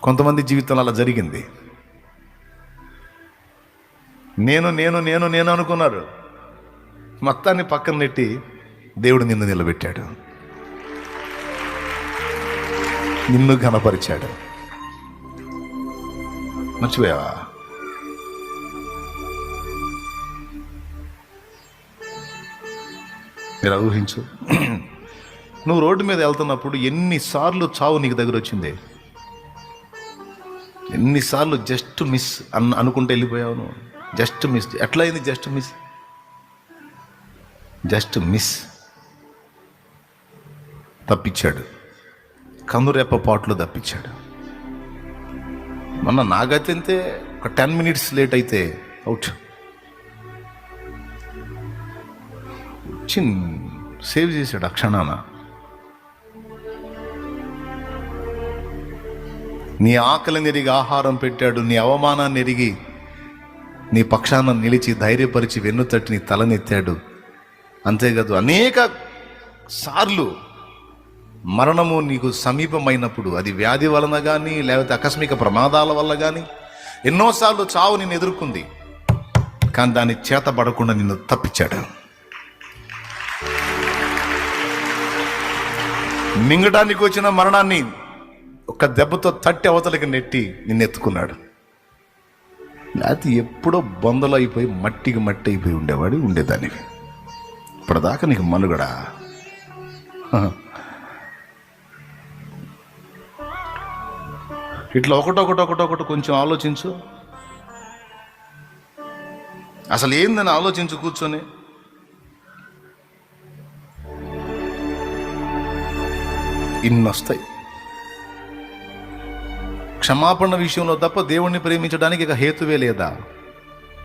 కొంతమంది జీవితంలో అలా జరిగింది. నేను నేను నేను నేను అనుకున్నారు. మొత్తాన్ని పక్కన నెట్టి దేవుడు నిన్ను నిలబెట్టాడు, నిన్ను ఘనపరిచాడు. మర్చిపోయావా? మీరు ఊహించు, నువ్వు రోడ్డు మీద వెళ్తున్నప్పుడు ఎన్నిసార్లు చావు నీకు దగ్గర వచ్చింది, ఎన్నిసార్లు జస్ట్ మిస్ అనుకుంటే వెళ్ళిపోయావు నువ్వు. Just miss. ఎట్లా అయింది జస్ట్ మిస్? Just miss. తప్పించాడు, కందురెప్ప పాటలో తప్పించాడు. మొన్న నాగైతే ఒక 10 minutes లేట్ అయితే అవుట్. సేవ్ చేశాడు ఆ క్షణాన. నీ ఆకలిని ఎరిగి ఆహారం పెట్టాడు, నీ అవమానాన్ని ఎరిగి నీ పక్షాన నిలిచి ధైర్యపరిచి వెన్నుతట్టి నీ తలనెత్తాడు. అంతేకాదు, అనేక సార్లు మరణము నీకు సమీపమైనప్పుడు, అది వ్యాధి వలన కానీ లేకపోతే ఆకస్మిక ప్రమాదాల వల్ల కానీ, ఎన్నోసార్లు చావు నిన్ను ఎదుర్కొంది. కానీ దాన్ని చేతబడకుండా నిన్ను తప్పించాడు. మింగడానికి వచ్చిన మరణాన్ని ఒక దెబ్బతో తట్టి అవతలకి నెట్టి నిన్నెత్తుకున్నాడు. లేకపోతే ఎప్పుడో బొందలు అయిపోయి మట్టికి మట్టి అయిపోయి ఉండేదానివి. ఇప్పటిదాకా నీకు మనుగడ. ఇట్లా ఒకటొకటి కొంచెం ఆలోచించు. అసలు ఏందని ఆలోచించు కూర్చొని. ఇన్నొస్తాయి. క్షమాపణ విషయంలో తప్ప దేవుణ్ణి ప్రేమించడానికి ఇక హేతువే లేదా?